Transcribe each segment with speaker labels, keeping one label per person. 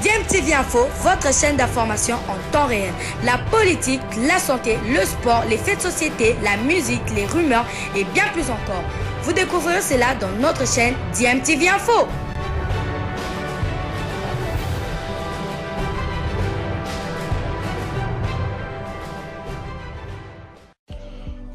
Speaker 1: DMTV Info, votre chaîne d'information en temps réel. La politique, la santé, le sport, les faits de société, la musique, les rumeurs et bien plus encore. Vous découvrirez cela dans notre chaîne DMTV Info.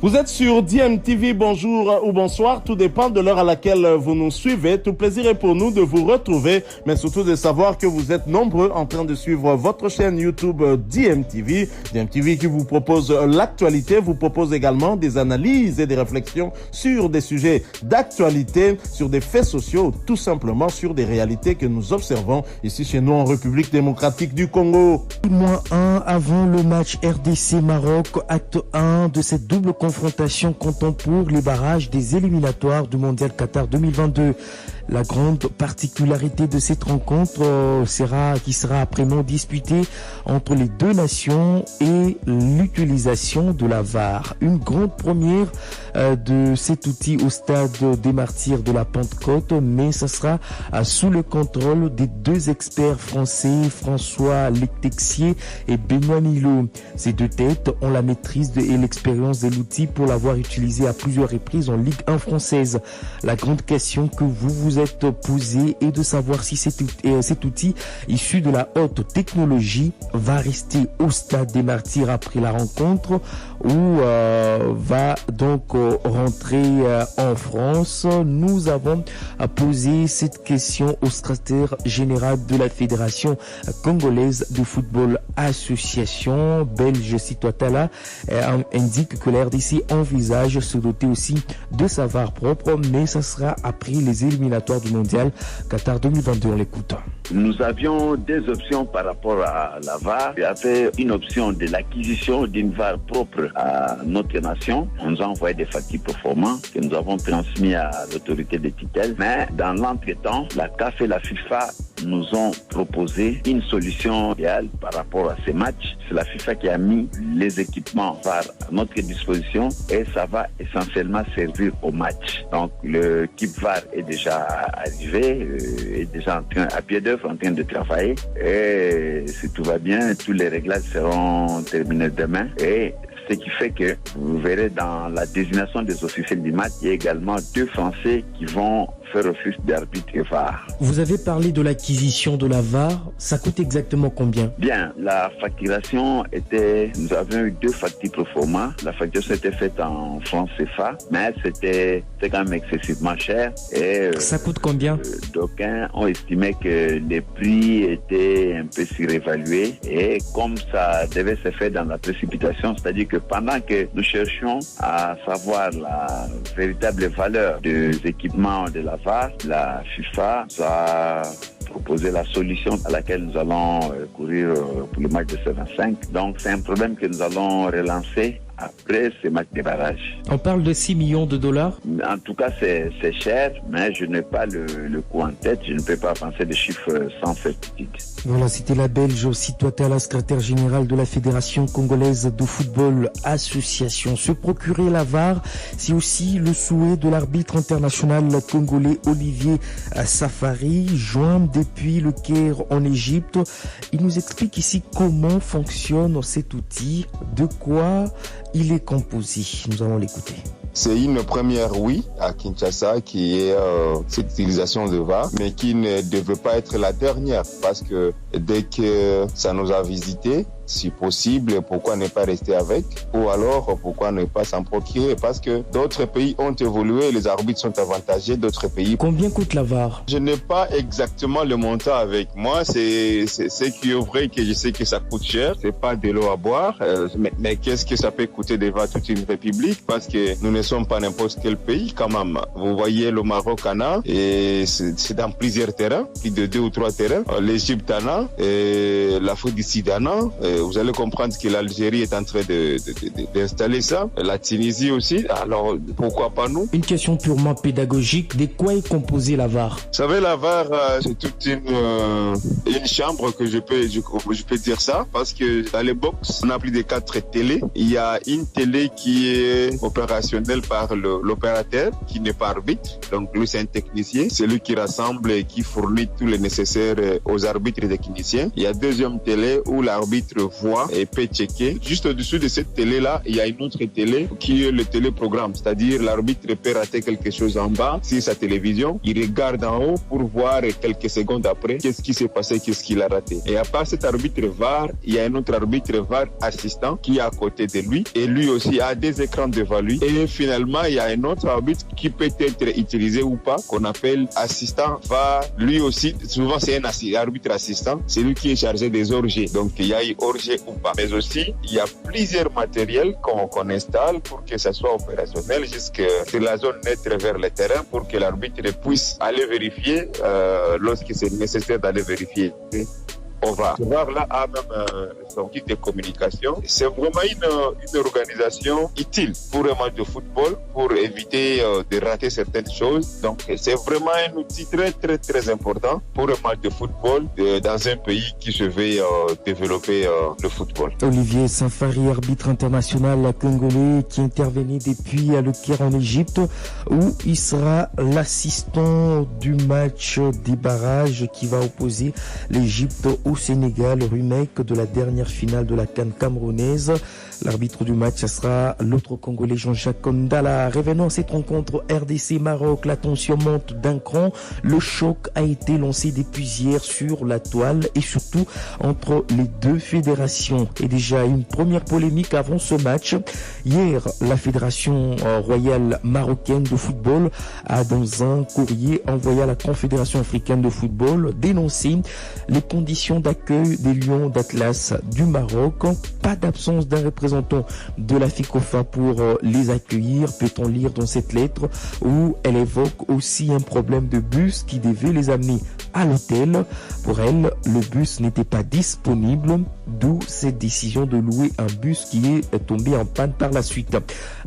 Speaker 2: Vous êtes sur DMTV, bonjour ou bonsoir, tout dépend de l'heure à laquelle vous nous suivez. Tout plaisir est pour nous de vous retrouver, mais surtout de savoir que vous êtes nombreux en train de suivre votre chaîne YouTube DMTV. DMTV qui vous propose l'actualité, vous propose également des analyses et des réflexions sur des sujets d'actualité, sur des faits sociaux, tout simplement sur des réalités que nous observons ici chez nous en République démocratique du Congo.
Speaker 3: -1 avant le match RDC-Maroc, acte 1 de cette double confrontation comptant pour les barrages des éliminatoires du Mondial Qatar 2022. La grande particularité de cette rencontre qui sera après-midi disputée entre les deux nations et l'utilisation de la VAR. Une grande première de cet outil au stade des Martyrs de la Pentecôte, mais ça sera sous le contrôle des deux experts français, François Lectexier et Benoît Nilo. Ces deux têtes ont la maîtrise et l'expérience de l'outil pour l'avoir utilisé à plusieurs reprises en Ligue 1 française. La grande question que vous vous êtes posée est de savoir si cet outil issu de la haute technologie va rester au stade des Martyrs après la rencontre ou va donc rentrer en France. Nous avons posé cette question au secrétaire général de la Fédération congolaise de football association belge Citoatala indique que la RDC envisage se doter aussi de sa VAR propre, mais ça sera après les éliminatoires du Mondial Qatar 2022. On l'écoute.
Speaker 4: Nous avions des options par rapport à la VAR. Il y avait une option de l'acquisition d'une VAR propre à notre nation. On nous a envoyé des factures performantes que nous avons transmis à l'autorité de tutelle. Mais dans l'entretemps, la CAF et la FIFA nous ont proposé une solution idéale par rapport à ces matchs. C'est la FIFA qui a mis les équipements VAR à notre disposition et ça va essentiellement servir au match. Donc l'équipe VAR est déjà arrivée, est déjà à pied d'œuvre en train de travailler et si tout va bien, tous les réglages seront terminés demain et ce qui fait que vous verrez dans la désignation des officiels du match, il y a également 2 Français qui vont faire office d'arbitre et VAR.
Speaker 3: Vous avez parlé de l'acquisition de la VAR, ça coûte exactement combien?
Speaker 4: Bien, la facturation était, nous avions eu 2 factures pro forma. La facturation était faite en francs CFA, mais c'était quand même excessivement cher. Et
Speaker 3: ça coûte combien?
Speaker 4: D'aucuns ont estimé que les prix étaient un peu surévalués et comme ça devait se faire dans la précipitation, c'est-à-dire que pendant que nous cherchions à savoir la véritable valeur des équipements de la VAR, la FIFA a proposé la solution à laquelle nous allons courir pour le match de 25. Donc c'est un problème que nous allons relancer après ces matchs de barrage.
Speaker 3: On parle de 6 millions de dollars?
Speaker 4: En tout cas, c'est cher, mais je n'ai pas le coût en tête. Je ne peux pas avancer des chiffres sans certitude.
Speaker 3: Voilà, c'était la Belge Citoatala, secrétaire générale de la Fédération congolaise de football association. Se procurer la VAR, c'est aussi le souhait de l'arbitre international congolais Olivier Safari, joint depuis le Caire en Égypte. Il nous explique ici comment fonctionne cet outil, de quoi il est composé. Nous allons l'écouter.
Speaker 5: C'est une première, oui, à Kinshasa, qui est cette utilisation de VAR, mais qui ne devait pas être la dernière, parce que dès que ça nous a visité, si possible, pourquoi ne pas rester avec? Ou alors, pourquoi ne pas s'en procurer? Parce que d'autres pays ont évolué, les arbitres sont avantagés, d'autres pays.
Speaker 3: Combien coûte la VAR?
Speaker 5: Je n'ai pas exactement le montant avec moi. C'est qui est vrai que je sais que ça coûte cher. C'est pas de l'eau à boire. Mais qu'est-ce que ça peut coûter de VAR toute une république? Parce que nous ne sommes pas n'importe quel pays quand même. Vous voyez le Maroc en a, et c'est dans plusieurs terrains, plus de 2 ou 3 terrains. L'Égypte en a, l'Afrique du Sud en a, vous allez comprendre que l'Algérie est en train d'installer ça. La Tunisie aussi. Alors, pourquoi pas nous?
Speaker 3: Une question purement pédagogique. De quoi est composée la VAR?
Speaker 5: Vous savez, la VAR, c'est toute une chambre que je peux dire ça, parce que dans les box, on a plus de 4 télés. Il y a une télé qui est opérationnelle par l'opérateur, qui n'est pas arbitre. Donc, lui, c'est un technicien. C'est lui qui rassemble et qui fournit tout le nécessaire aux arbitres et techniciens. Il y a deuxième télé où l'arbitre voit et peut checker. Juste au-dessus de cette télé-là, il y a une autre télé qui est le téléprogramme. C'est-à-dire, l'arbitre peut rater quelque chose en bas sur sa télévision. Il regarde en haut pour voir quelques secondes après qu'est-ce qui s'est passé, qu'est-ce qu'il a raté. Et à part cet arbitre VAR, il y a un autre arbitre VAR assistant qui est à côté de lui. Et lui aussi a des écrans devant lui. Et finalement, il y a un autre arbitre qui peut être utilisé ou pas, qu'on appelle assistant VAR. Lui aussi, souvent c'est un arbitre assistant. C'est lui qui est chargé des hors-jeux. Donc il y a eu hors-jeu ou pas. Mais aussi, il y a plusieurs matériels qu'on installe pour que ça soit opérationnel jusque sur la zone neutre vers le terrain pour que l'arbitre puisse aller vérifier lorsque c'est nécessaire d'aller vérifier. On va voir là à même son kit de communication. C'est vraiment une organisation utile pour un match de football, pour éviter de rater certaines choses. Donc c'est vraiment un outil très très très important pour un match de football dans un pays qui se veut développer le football.
Speaker 3: Olivier Sanfari, arbitre international congolais qui intervenait depuis le Caire en Égypte, où il sera l'assistant du match des barrages qui va opposer l'Égypte au Sénégal, remake de la dernière finale de la CAN camerounaise. L'arbitre du match, ce sera l'autre Congolais Jean-Jacques Kondala. Revenons à cette rencontre RDC-Maroc. La tension monte d'un cran. Le choc a été lancé depuis hier sur la toile et surtout entre les deux fédérations. Et déjà une première polémique avant ce match. Hier, la Fédération royale marocaine de football a, dans un courrier envoyé à la Confédération africaine de football, dénoncé les conditions d'accueil des Lions d'Atlas du Maroc. Pas d'absence d'un représentant de la FICOFA pour les accueillir, peut-on lire dans cette lettre, où elle évoque aussi un problème de bus qui devait les amener à l'hôtel. Pour elle, le bus n'était pas disponible, d'où cette décision de louer un bus qui est tombé en panne par la suite.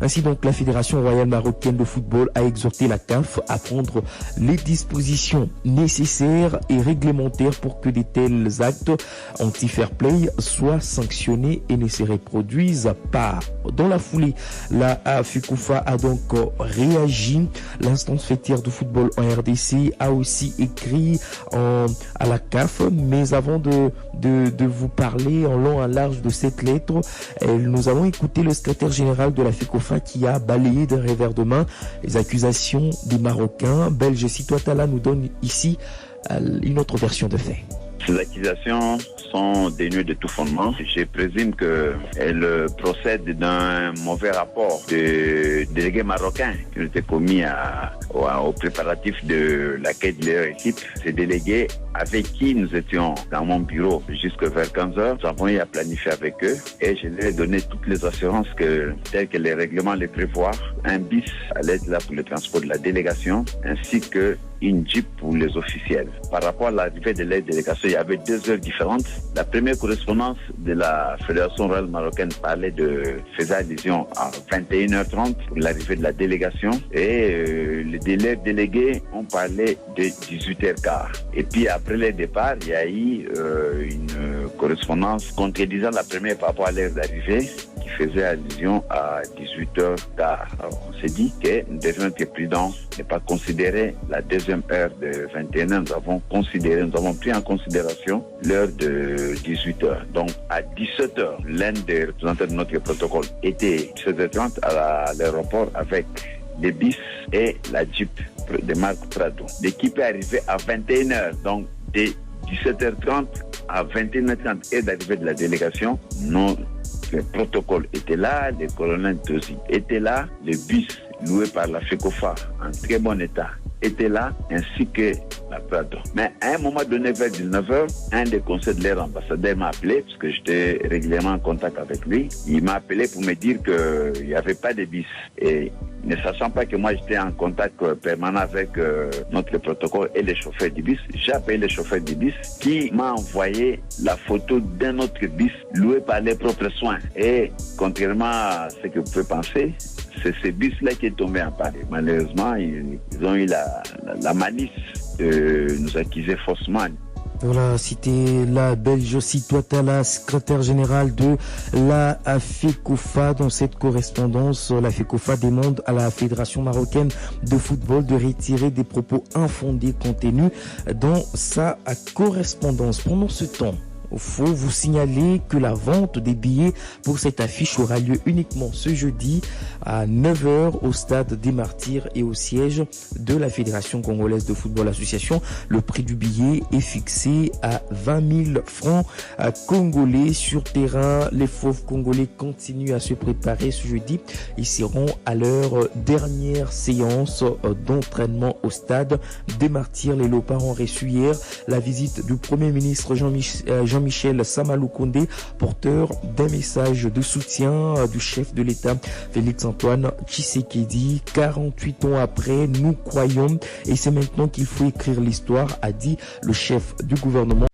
Speaker 3: Ainsi donc, la Fédération royale marocaine de football a exhorté la CAF à prendre les dispositions nécessaires et réglementaires pour que de tels actes anti-fair play soient sanctionnés et ne se reproduisent pas. Dans la foulée, la FICOFA a donc réagi. L'instance fêtière de football en RDC a aussi écrit à la CAF, mais avant de vous parler en long et en large de cette lettre, nous allons écouter le secrétaire général de la FICOFA qui a balayé d'un revers de main les accusations des Marocains. Belge Sitoatala nous donne ici une autre version de fait.
Speaker 4: Ces accusations sont dénuées de tout fondement. Je présume qu'elles procèdent d'un mauvais rapport de délégués marocains qui ont été commis au préparatif de l'accueil de leur équipe. Ces délégués avec qui nous étions dans mon bureau jusqu'à vers 15h, nous avons eu à planifier avec eux et je leur ai donné toutes les assurances telles que les règlements les prévoient. Un bis allait être là pour le transport de la délégation ainsi que une Jeep pour les officiels. Par rapport à l'arrivée de la délégation, il y avait 2 heures différentes. La première correspondance de la Fédération royale marocaine faisait allusion à 21h30 pour l'arrivée de la délégation et les délégués ont parlé de 18h15. Et puis après le départ, il y a eu une correspondance contredisant la première par rapport à l'heure d'arrivée qui faisait allusion à 18h15. Alors, on s'est dit que nous devions être prudents, ne pas considérer la deuxième heure de 21h. Nous avons pris en considération l'heure de 18h. Donc à 17h, l'un des représentants de notre protocole était 17h30 à l'aéroport avec les bis et la Jeep de marque Prado. L'équipe est arrivée à 21h, donc de 17h30 à 21h30 et d'arrivée de la délégation. Le protocole était là, le colonel Tosi était là, le bus loué par la FECOFA en très bon état était là, ainsi que la perdre. Mais à un moment donné, vers 19h, un des conseils de l'air ambassadeur m'a appelé, parce que j'étais régulièrement en contact avec lui. Il m'a appelé pour me dire qu'il n'y avait pas de bis. Et ne sachant pas que moi j'étais en contact permanent avec notre protocole et les chauffeurs du bus, j'ai appelé les chauffeurs du bus qui m'a envoyé la photo d'un autre bus loué par les propres soins. Et contrairement à ce que vous pouvez penser, c'est ce bus-là qui est tombé en panne. Malheureusement, ils ont eu la malice de nous accuser faussement.
Speaker 3: Voilà, c'était la Belge Citoatala, secrétaire générale de la FECOFA. Dans cette correspondance, la FECOFA demande à la Fédération marocaine de football de retirer des propos infondés contenus dans sa correspondance. Pendant ce temps, il faut vous signaler que la vente des billets pour cette affiche aura lieu uniquement ce jeudi à 9h au stade des Martyrs et au siège de la Fédération congolaise de football association. Le prix du billet est fixé à 20 000 francs congolais. Sur terrain, les fauves congolais continuent à se préparer ce jeudi. Ils seront à leur dernière séance d'entraînement au stade des Martyrs. Les Léopards ont reçu hier la visite du Premier ministre Jean-Michel Samaloukonde, porteur d'un message de soutien du chef de l'État Félix-Antoine Tshisekedi. 48 ans après, nous croyons et c'est maintenant qu'il faut écrire l'histoire, a dit le chef du gouvernement.